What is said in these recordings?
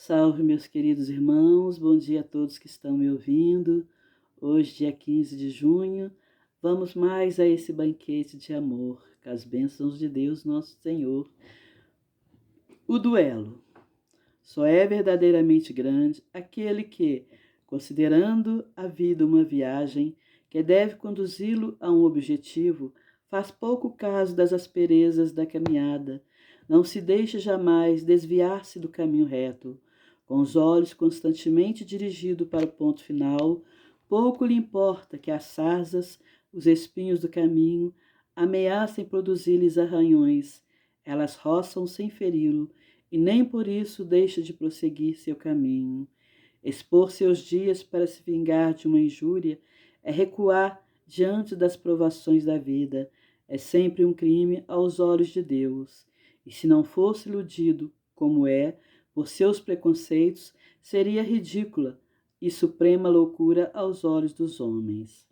Salve, meus queridos irmãos, bom dia a todos que estão me ouvindo. Hoje, dia 15 de junho, vamos mais a esse banquete de amor, com as bênçãos de Deus, nosso Senhor. O duelo. Só é verdadeiramente grande aquele que, considerando a vida uma viagem que deve conduzi-lo a um objetivo, faz pouco caso das asperezas da caminhada, não se deixa jamais desviar-se do caminho reto. Com os olhos constantemente dirigidos para o ponto final, pouco lhe importa que as sarzas, os espinhos do caminho, ameacem produzir-lhes arranhões. Elas roçam sem feri-lo, e nem por isso deixa de prosseguir seu caminho. Expor seus dias para se vingar de uma injúria é recuar diante das provações da vida, é sempre um crime aos olhos de Deus. E se não fosse iludido, como é, por seus preconceitos, seria ridícula e suprema loucura aos olhos dos homens.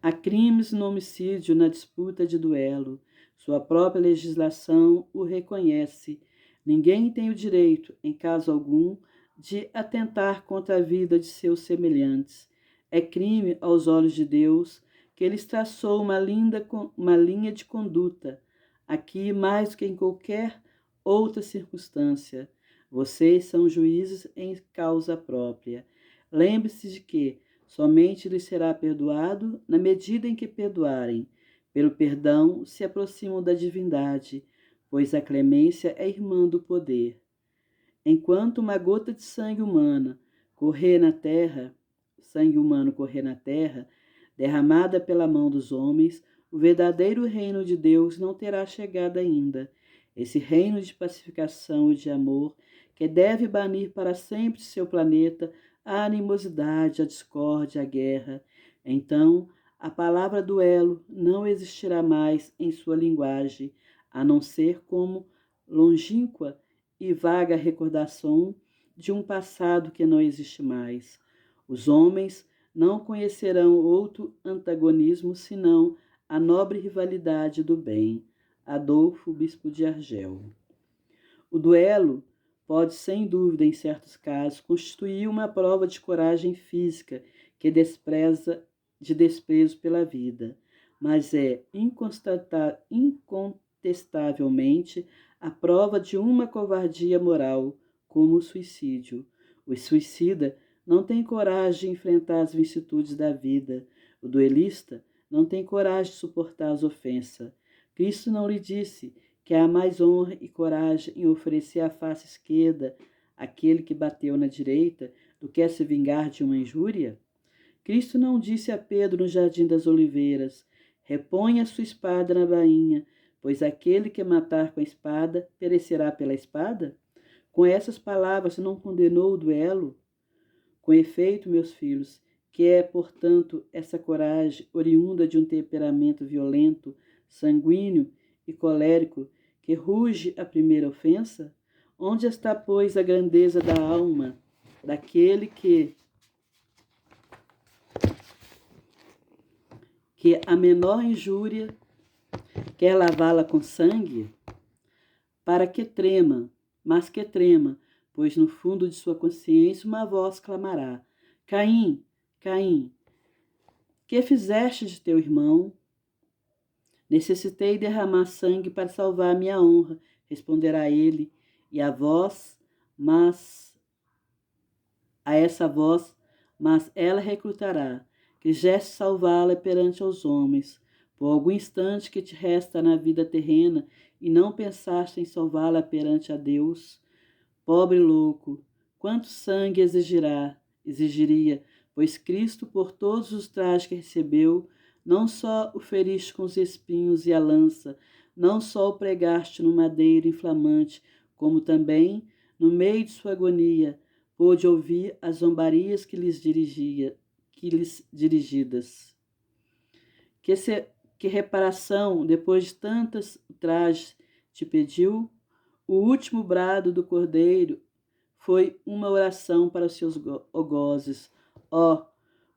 Há crimes no homicídio na disputa de duelo. Sua própria legislação o reconhece. Ninguém tem o direito, em caso algum, de atentar contra a vida de seus semelhantes. É crime aos olhos de Deus que ele traçou uma linha de conduta, aqui mais do que em qualquer outra circunstância. Vocês são juízes em causa própria. Lembre-se de que somente lhes será perdoado na medida em que perdoarem. Pelo perdão se aproximam da divindade, pois a clemência é irmã do poder. Enquanto uma gota de sangue humano correr na terra, derramada pela mão dos homens, o verdadeiro reino de Deus não terá chegado ainda. Esse reino de pacificação e de amor, que deve banir para sempre de seu planeta a animosidade, a discórdia, a guerra. Então, a palavra duelo não existirá mais em sua linguagem, a não ser como longínqua e vaga recordação de um passado que não existe mais. Os homens não conhecerão outro antagonismo senão a nobre rivalidade do bem. Adolfo, bispo de Argel. O duelo pode, sem dúvida, em certos casos, constituir uma prova de coragem física que despreza de desprezo pela vida, mas é incontestavelmente a prova de uma covardia moral, como o suicídio. O suicida não tem coragem de enfrentar as vicissitudes da vida. O duelista não tem coragem de suportar as ofensas. Cristo não lhe disse que há mais honra e coragem em oferecer a face esquerda àquele que bateu na direita do que a se vingar de uma injúria? Cristo não disse a Pedro no jardim das oliveiras: reponha sua espada na bainha, pois aquele que matar com a espada perecerá pela espada? Com essas palavras não condenou o duelo? Com efeito, meus filhos, que é, portanto, essa coragem oriunda de um temperamento violento, sanguíneo e colérico que ruge a primeira ofensa? Onde está, pois, a grandeza da alma daquele que a menor injúria quer lavá-la com sangue? Para que trema, mas que trema, pois no fundo de sua consciência uma voz clamará: Caim, Caim, que fizeste de teu irmão? Necessitei derramar sangue para salvar minha honra, responderá ele, e a essa voz, mas ela recrutará: quiseste salvá-la perante os homens, por algum instante que te resta na vida terrena, e não pensaste em salvá-la perante a Deus? Pobre louco, quanto sangue exigiria, pois Cristo, por todos os trajes que recebeu, não só o feriste com os espinhos e a lança, não só o pregaste no madeiro inflamante, como também, no meio de sua agonia, pôde ouvir as zombarias que lhes dirigidas. Que reparação, depois de tantas trajes, te pediu? O último brado do cordeiro foi uma oração para os seus algozes. Oh,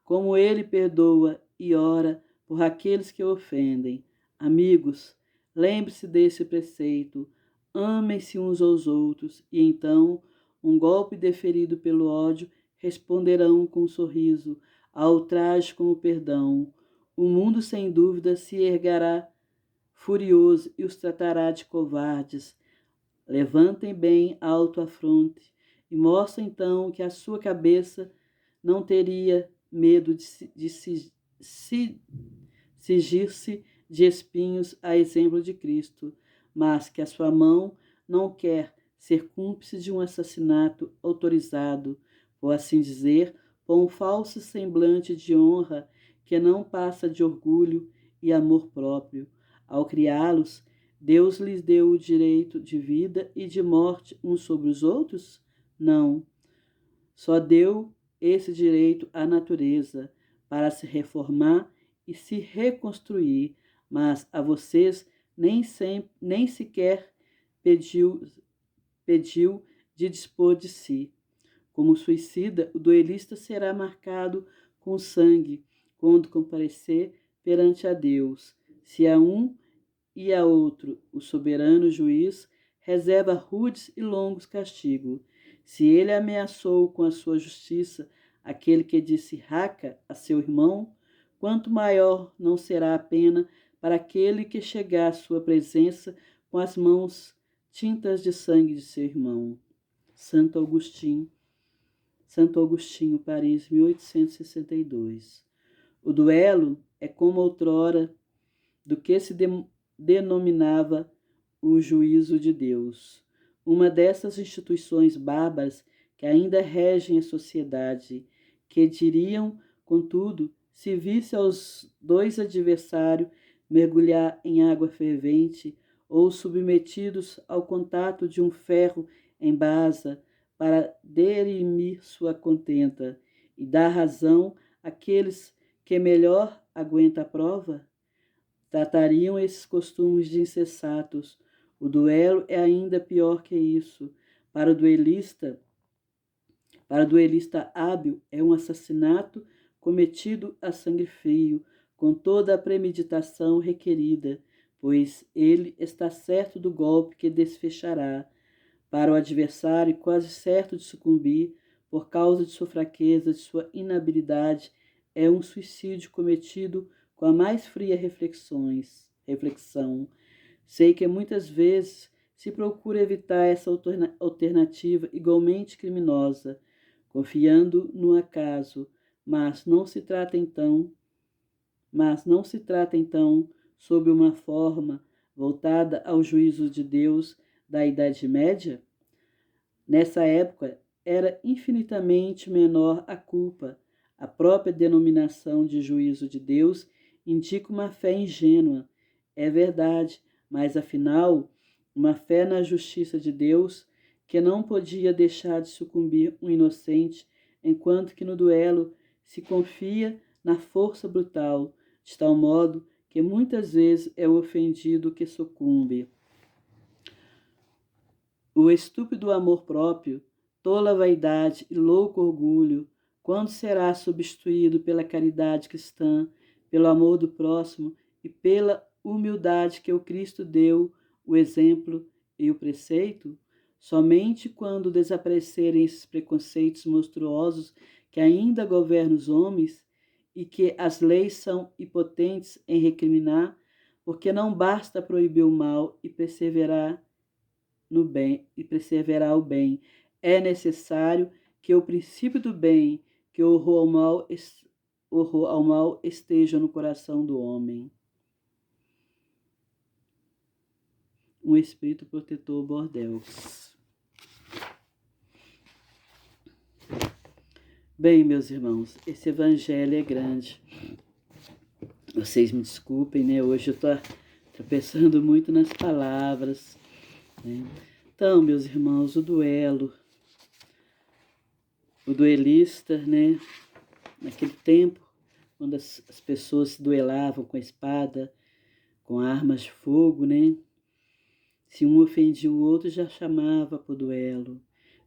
como ele perdoa e ora por aqueles que o ofendem. Amigos, lembre-se desse preceito. Amem-se uns aos outros, e então um golpe deferido pelo ódio, responderão com um sorriso, ao ultraje com o perdão. O mundo, sem dúvida, se erguerá furioso e os tratará de covardes. Levantem bem alto a fronte e mostrem então que a sua cabeça não teria medo de cingir-se de espinhos a exemplo de Cristo, mas que a sua mão não quer ser cúmplice de um assassinato autorizado, por assim dizer, por um falso semblante de honra que não passa de orgulho e amor próprio. Ao criá-los, Deus lhes deu o direito de vida e de morte uns sobre os outros? Não. Só deu esse direito à natureza para se reformar e se reconstruir, mas a vocês nem sequer pediu de dispor de si. Como suicida, o duelista será marcado com sangue quando comparecer perante a Deus. Se a um e a outro o soberano juiz reserva rudes e longos castigos. Se ele ameaçou com a sua justiça aquele que disse raca a seu irmão, quanto maior não será a pena para aquele que chegar à sua presença com as mãos tintas de sangue de seu irmão. Santo Agostinho, Paris, 1862. O duelo é como outrora do que se denominava o juízo de Deus. Uma dessas instituições bárbaras que ainda regem a sociedade, que diriam, contudo, se visse aos dois adversários mergulhar em água fervente ou submetidos ao contato de um ferro em brasa para derimir sua contenta e dar razão àqueles que melhor aguenta a prova? Tratariam esses costumes de insensatos. O duelo é ainda pior que isso. Para o duelista hábil, é um assassinato cometido a sangue frio, com toda a premeditação requerida, pois ele está certo do golpe que desfechará. Para o adversário, quase certo de sucumbir, por causa de sua fraqueza, de sua inabilidade, é um suicídio cometido com a mais fria reflexão. Sei que muitas vezes se procura evitar essa alternativa igualmente criminosa, confiando no acaso, mas não se trata então sob uma forma voltada ao juízo de Deus da Idade Média? Nessa época era infinitamente menor a culpa. A própria denominação de juízo de Deus indica uma fé ingênua. É verdade, mas afinal, uma fé na justiça de Deus que não podia deixar de sucumbir um inocente, enquanto que no duelo se confia na força brutal, de tal modo que muitas vezes é o ofendido que sucumbe. O estúpido amor próprio, tola vaidade e louco orgulho, quando será substituído pela caridade cristã, pelo amor do próximo e pela humildade que o Cristo deu, o exemplo e o preceito? Somente quando desaparecerem esses preconceitos monstruosos que ainda governam os homens e que as leis são impotentes em recriminar, porque não basta proibir o mal e perseverar o bem. É necessário que o princípio do bem, que o horror ao mal esteja no coração do homem. Um espírito protetor Bordeaux. Bem, meus irmãos, esse evangelho é grande. Vocês me desculpem, né? Hoje eu estou pensando muito nas palavras, né? Então, meus irmãos, o duelista, né? Naquele tempo, quando as pessoas se duelavam com a espada, com armas de fogo, né? Se um ofendia o outro, já chamava para o duelo.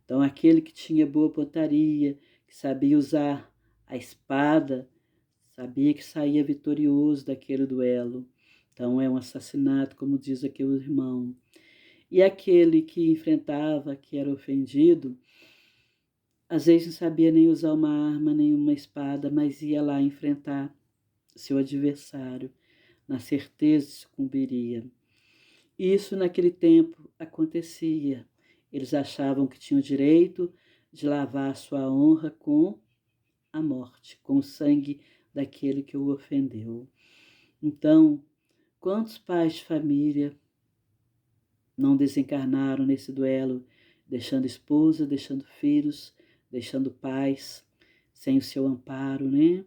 Então, aquele que tinha boa pontaria, que sabia usar a espada, sabia que saía vitorioso daquele duelo. Então, é um assassinato, como diz aqui o irmão. E aquele que enfrentava, que era ofendido, às vezes não sabia nem usar uma arma, nem uma espada, mas ia lá enfrentar seu adversário, na certeza de sucumbiria. E isso naquele tempo acontecia. Eles achavam que tinham direito de lavar sua honra com a morte, com o sangue daquele que o ofendeu. Então, quantos pais de família não desencarnaram nesse duelo, deixando esposa, deixando filhos, deixando pais, sem o seu amparo, né?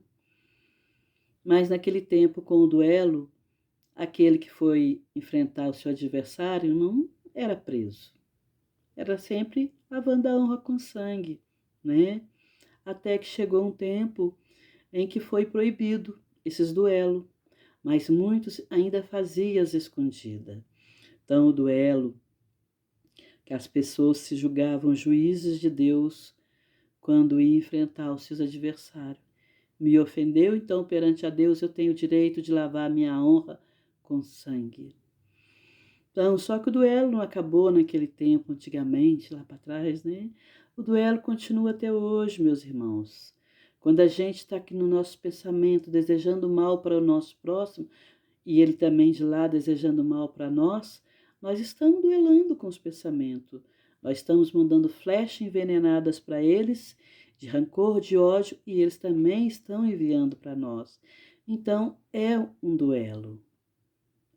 Mas naquele tempo, com o duelo, aquele que foi enfrentar o seu adversário não era preso. Era sempre lavando a honra com sangue, né? Até que chegou um tempo em que foi proibido esses duelos, mas muitos ainda faziam as escondidas. Então, o duelo, que as pessoas se julgavam juízes de Deus quando iam enfrentar os seus adversários. Me ofendeu, então perante a Deus eu tenho o direito de lavar a minha honra com sangue. Então, só que o duelo não acabou naquele tempo, antigamente, lá para trás, né? O duelo continua até hoje, meus irmãos. Quando a gente está aqui no nosso pensamento, desejando mal para o nosso próximo, e ele também de lá desejando mal para nós estamos duelando com os pensamentos. Nós estamos mandando flechas envenenadas para eles, de rancor, de ódio, e eles também estão enviando para nós. Então, é um duelo.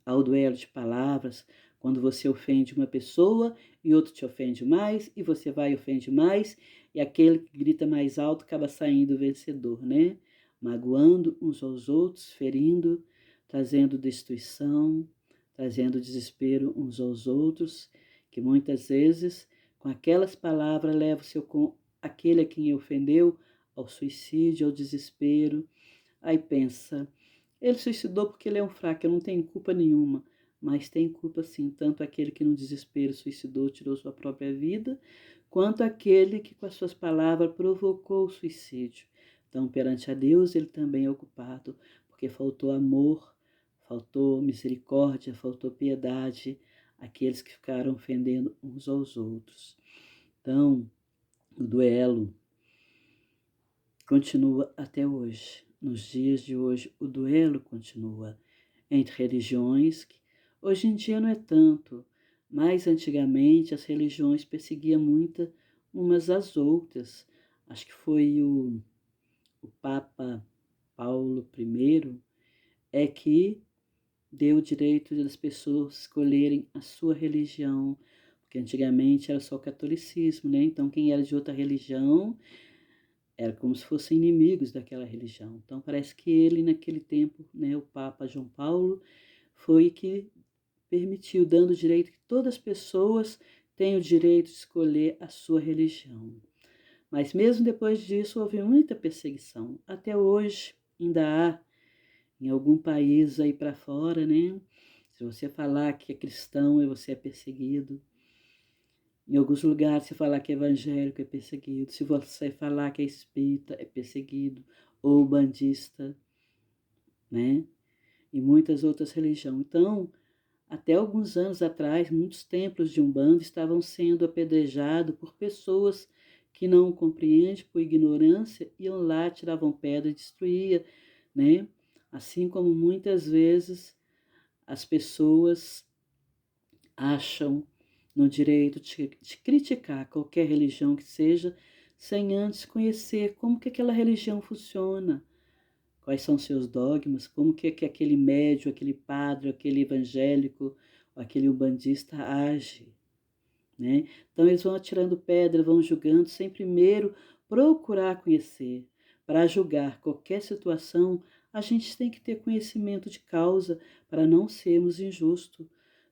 Há o duelo de palavras, quando você ofende uma pessoa e outro te ofende mais, e você vai e ofende mais, e aquele que grita mais alto acaba saindo vencedor, né? Magoando uns aos outros, ferindo, trazendo destruição, trazendo desespero uns aos outros, que muitas vezes, com aquelas palavras, leva aquele a quem ofendeu ao suicídio, ao desespero. Aí pensa, ele suicidou porque ele é um fraco, eu não tenho culpa nenhuma. Mas tem culpa sim, tanto aquele que no desespero suicidou, tirou sua própria vida, quanto aquele que com as suas palavras provocou o suicídio. Então, perante a Deus, ele também é o culpado, porque faltou amor, faltou misericórdia, faltou piedade àqueles que ficaram ofendendo uns aos outros. Então, o duelo continua até hoje. Nos dias de hoje, o duelo continua entre religiões. Hoje em dia não é tanto, mas antigamente as religiões perseguiam muito umas às outras. Acho que foi o Papa Paulo I é que deu o direito das pessoas escolherem a sua religião, porque antigamente era só o catolicismo, né? Então quem era de outra religião era como se fossem inimigos daquela religião. Então parece que ele naquele tempo, né, o Papa João Paulo, foi que permitiu, dando o direito que todas as pessoas têm o direito de escolher a sua religião. Mas mesmo depois disso houve muita perseguição. Até hoje ainda há em algum país aí para fora, né? Se você falar que é cristão, você é perseguido. Em alguns lugares, se falar que é evangélico, é perseguido. Se você falar que é espírita, é perseguido. Ou bandista, né? E muitas outras religiões. Então, até alguns anos atrás, muitos templos de Umbanda estavam sendo apedrejados por pessoas que não compreendem, por ignorância, iam lá, tiravam pedra e destruíam, né? Assim como muitas vezes as pessoas acham no direito de criticar qualquer religião que seja, sem antes conhecer como que aquela religião funciona, quais são seus dogmas, como que aquele médium, aquele padre, aquele evangélico, aquele umbandista age, né? Então eles vão atirando pedra, vão julgando, sem primeiro procurar conhecer. Para julgar qualquer situação, a gente tem que ter conhecimento de causa para não sermos injustos.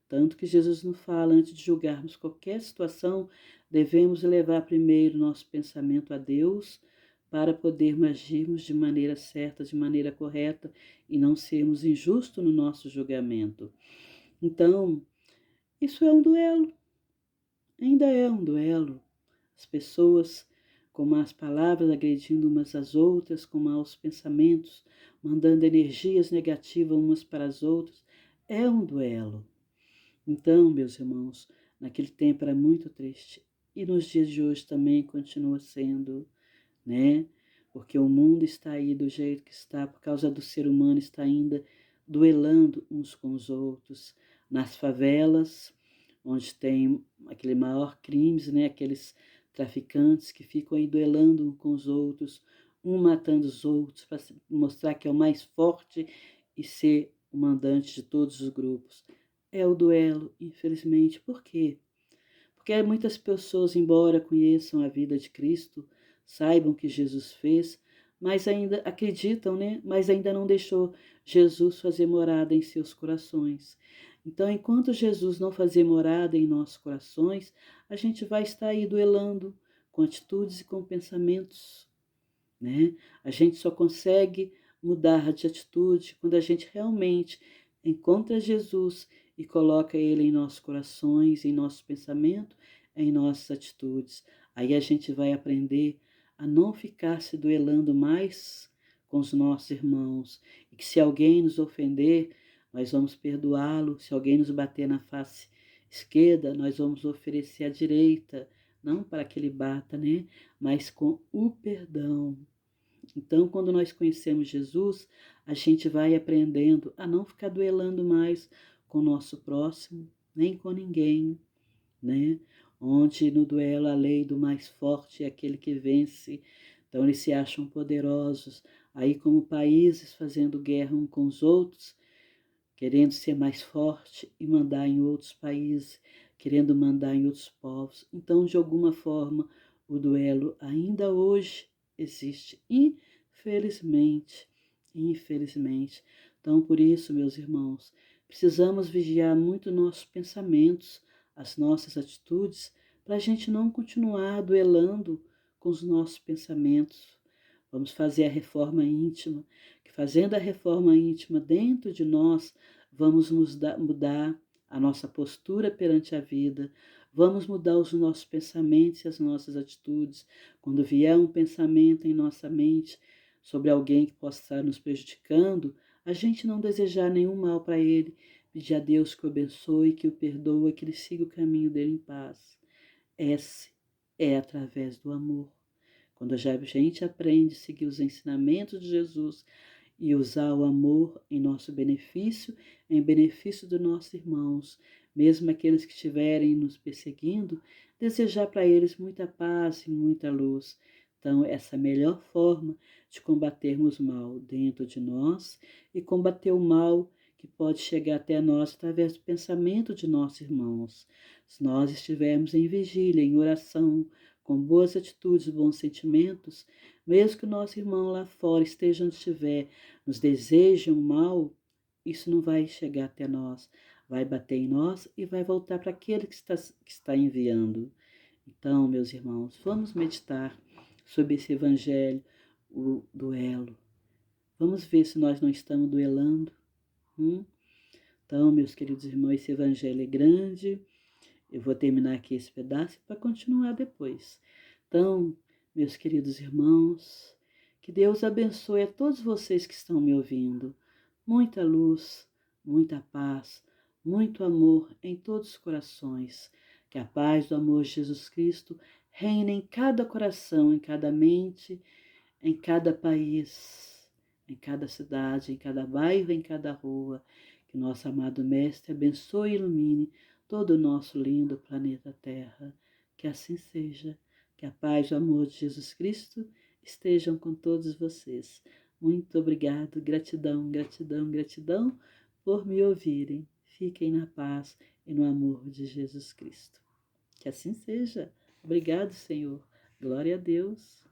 Tanto que Jesus nos fala, antes de julgarmos qualquer situação, devemos levar primeiro nosso pensamento a Deus, para podermos agirmos de maneira certa, de maneira correta e não sermos injustos no nosso julgamento. Então, isso é um duelo, ainda é um duelo. As pessoas com más palavras agredindo umas às outras, com maus pensamentos, mandando energias negativas umas para as outras, é um duelo. Então, meus irmãos, naquele tempo era muito triste. E nos dias de hoje também continua sendo, né? Porque o mundo está aí do jeito que está, por causa do ser humano está ainda duelando uns com os outros. Nas favelas, onde tem aquele maior crimes, né? Aqueles traficantes que ficam aí duelando uns com os outros, um matando os outros para mostrar que é o mais forte e ser o mandante de todos os grupos. É o duelo, infelizmente. Por quê? Porque muitas pessoas, embora conheçam a vida de Cristo, saibam o que Jesus fez, mas ainda acreditam, né? Mas ainda não deixou Jesus fazer morada em seus corações. Então, enquanto Jesus não fazer morada em nossos corações, a gente vai estar aí duelando com atitudes e com pensamentos, né? A gente só consegue mudar de atitude quando a gente realmente encontra Jesus e coloca Ele em nossos corações, em nosso pensamento, em nossas atitudes. Aí a gente vai aprender a não ficar se duelando mais com os nossos irmãos. E que se alguém nos ofender, nós vamos perdoá-lo. Se alguém nos bater na face esquerda, nós vamos oferecer a direita, não para que ele bata, né? Mas com o perdão. Então, quando nós conhecemos Jesus, a gente vai aprendendo a não ficar duelando mais com o nosso próximo, nem com ninguém, né? Onde no duelo a lei do mais forte é aquele que vence. Então, eles se acham poderosos. Aí, como países fazendo guerra uns com os outros, querendo ser mais forte e mandar em outros países, querendo mandar em outros povos. Então, de alguma forma, o duelo ainda hoje existe, infelizmente, infelizmente. Então, por isso, meus irmãos, precisamos vigiar muito nossos pensamentos, as nossas atitudes, para a gente não continuar duelando com os nossos pensamentos. Vamos fazer a reforma íntima, que fazendo a reforma íntima dentro de nós, vamos mudar a nossa postura perante a vida, vamos mudar os nossos pensamentos e as nossas atitudes. Quando vier um pensamento em nossa mente sobre alguém que possa estar nos prejudicando, a gente não desejar nenhum mal para ele, pedir a Deus que o abençoe, que o perdoe, que ele siga o caminho dele em paz. Esse é através do amor. Quando a gente aprende a seguir os ensinamentos de Jesus e usar o amor em nosso benefício, em benefício dos nossos irmãos, mesmo aqueles que estiverem nos perseguindo, desejar para eles muita paz e muita luz. Então, essa é a melhor forma de combatermos o mal dentro de nós e combater o mal que pode chegar até nós através do pensamento de nossos irmãos. Se nós estivermos em vigília, em oração, com boas atitudes, bons sentimentos, mesmo que o nosso irmão lá fora esteja onde estiver, nos desejem o mal, isso não vai chegar até nós, vai bater em nós e vai voltar para aquele que está enviando. Então, meus irmãos, vamos meditar sobre esse evangelho, o duelo. Vamos ver se nós não estamos duelando. Então, meus queridos irmãos, esse evangelho é grande. Eu vou terminar aqui esse pedaço para continuar depois. Então, meus queridos irmãos, que Deus abençoe a todos vocês que estão me ouvindo. Muita luz, muita paz, muito amor em todos os corações. Que a paz do amor de Jesus Cristo reine em cada coração, em cada mente, em cada país, em cada cidade, em cada bairro, em cada rua. Que nosso amado Mestre abençoe e ilumine todo o nosso lindo planeta Terra. Que assim seja. Que a paz e o amor de Jesus Cristo estejam com todos vocês. Muito obrigado, gratidão, gratidão, gratidão por me ouvirem. Fiquem na paz e no amor de Jesus Cristo. Que assim seja. Obrigado, Senhor. Glória a Deus.